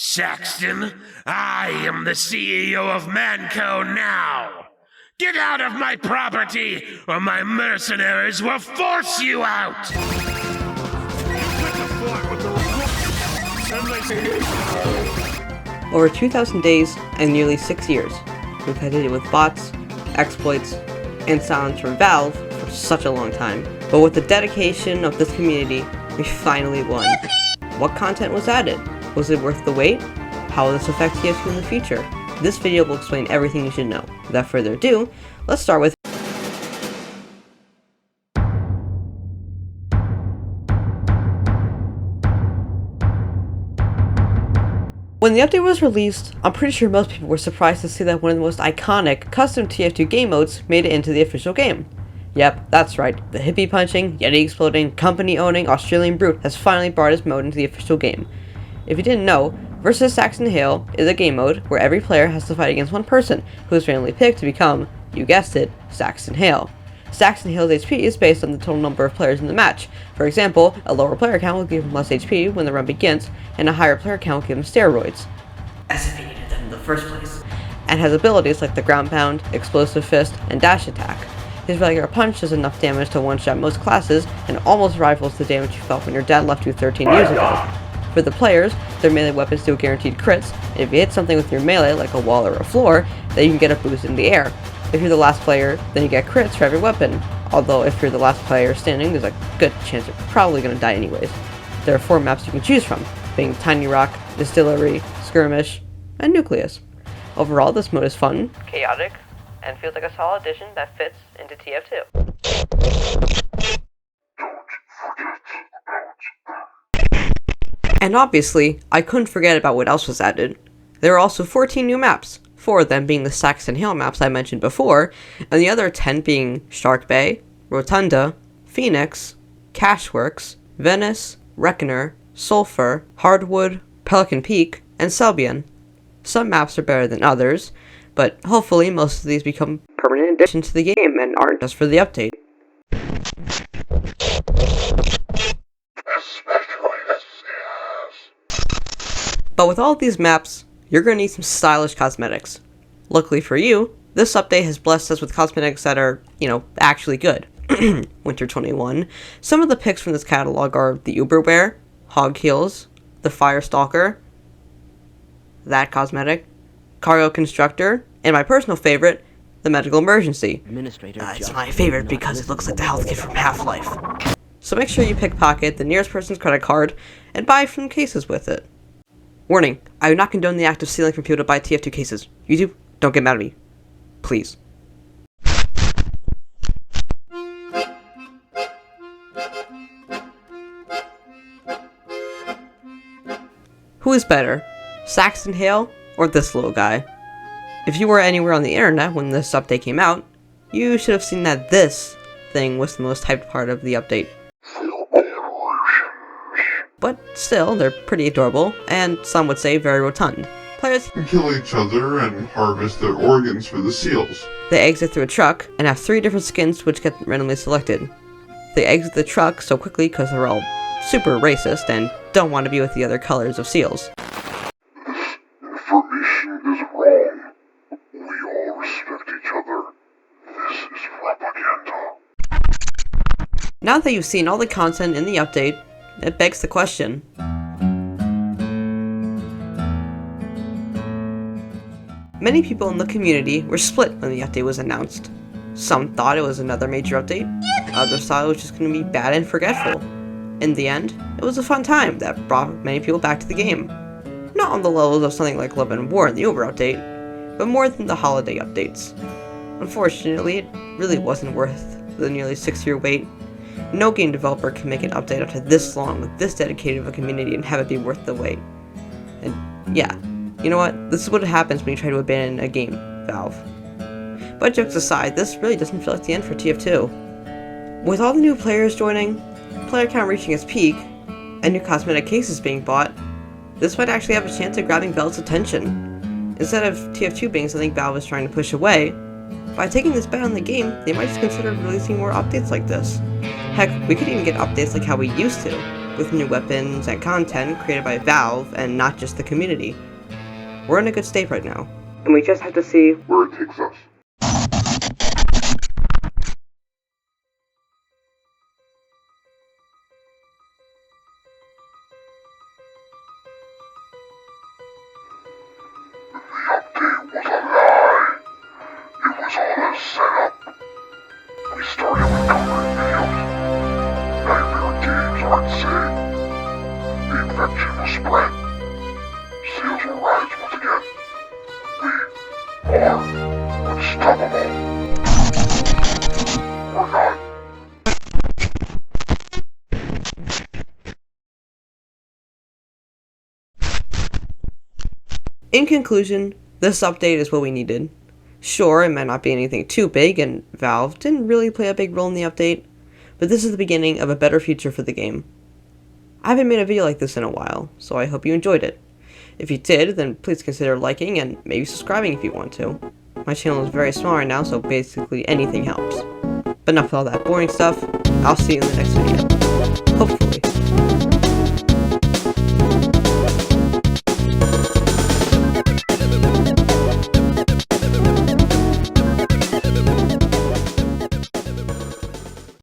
Saxton, I am the CEO of Manco now. Get out of my property, or my mercenaries will force you out! Over 2,000 days and nearly 6 years, we've had to deal with bots, exploits, and silence from Valve for such a long time. But with the dedication of this community, we finally won. What content was added? Was it worth the wait? How will this affect TF2 in the future? This video will explain everything you should know. Without further ado, let's start with when the update was released, I'm pretty sure most people were surprised to see that one of the most iconic custom TF2 game modes made it into the official game. Yep, that's right, the hippie punching, yeti exploding, company owning Australian brute has finally brought his mode into the official game. If you didn't know, Versus Saxton Hale is a game mode where every player has to fight against one person who is randomly picked to become, you guessed it, Saxton Hale. Saxton Hale's HP is based on the total number of players in the match. For example, a lower player count will give him less HP when the run begins, and a higher player count will give him steroids, as if he needed them in the first place, and has abilities like the ground pound, explosive fist, and dash attack. His regular punch does enough damage to one-shot most classes, and almost rivals the damage you felt when your dad left you 13 years ago. For the players, their melee weapons do guaranteed crits, and if you hit something with your melee, like a wall or a floor, then you can get a boost in the air. If you're the last player, then you get crits for every weapon, although if you're the last player standing, there's a good chance you're probably going to die anyways. There are 4 maps you can choose from, being Tiny Rock, Distillery, Skirmish, and Nucleus. Overall, this mode is fun, chaotic, and feels like a solid addition that fits into TF2. And obviously, I couldn't forget about what else was added. There are also 14 new maps, 4 of them being the Saxton Hale maps I mentioned before, and the other 10 being Shark Bay, Rotunda, Phoenix, Cashworks, Venice, Reckoner, Sulphur, Hardwood, Pelican Peak, and Selbian. Some maps are better than others, but hopefully most of these become permanent additions to the game and aren't just for the update. But with all of these maps, you're going to need some stylish cosmetics. Luckily for you, this update has blessed us with cosmetics that are, actually good. Winter 21. Some of the picks from this catalog are the Uberwear, Hog Heels, the Firestalker, that cosmetic, Cargo Constructor, and my personal favorite, the Medical Emergency. It's my favorite because it looks like the health kit from Half-Life. So make sure you pickpocket the nearest person's credit card and buy from cases with it. Warning, I do not condone the act of stealing from people to buy TF2 cases. YouTube, don't get mad at me. Please. Who is better, Saxton Hale or this little guy? If you were anywhere on the internet when this update came out, you should have seen that this thing was the most hyped part of the update. But still, they're pretty adorable, and some would say very rotund. Players can kill each other and harvest their organs for the seals. They exit through a truck and have 3 different skins which get randomly selected. They exit the truck so quickly because they're all super racist and don't want to be with the other colors of seals. This information is wrong. We all respect each other. This is propaganda. Now that you've seen all the content in the update, it begs the question. Many people in the community were split when the update was announced. Some thought it was another major update, others thought it was just going to be bad and forgetful. In the end, it was a fun time that brought many people back to the game. Not on the levels of something like Love and War in the Uber update, but more than the holiday updates. Unfortunately, it really wasn't worth the nearly 6-year wait. No game developer can make an update after this long with this dedicated of a community and have it be worth the wait. And yeah, you know what? This is what happens when you try to abandon a game, Valve. But jokes aside, this really doesn't feel like the end for TF2. With all the new players joining, player count reaching its peak, and new cosmetic cases being bought, this might actually have a chance of grabbing Valve's attention. Instead of TF2 being something Valve is trying to push away, by taking this bet on the game, they might just consider releasing more updates like this. Heck, we could even get updates like how we used to, with new weapons and content created by Valve and not just the community. We're in a good state right now, and we just have to see where it takes us. The update was a lie. It was all a setup. We started recovering videos. Nightmare games aren't safe. The infection will spread. Sales will rise once again. We are unstoppable. We're not. In conclusion, this update is what we needed. Sure, it might not be anything too big, and Valve didn't really play a big role in the update, but this is the beginning of a better future for the game. I haven't made a video like this in a while, so I hope you enjoyed it. If you did, then please consider liking and maybe subscribing if you want to. My channel is very small right now, so basically anything helps. But enough of all that boring stuff, I'll see you in the next video.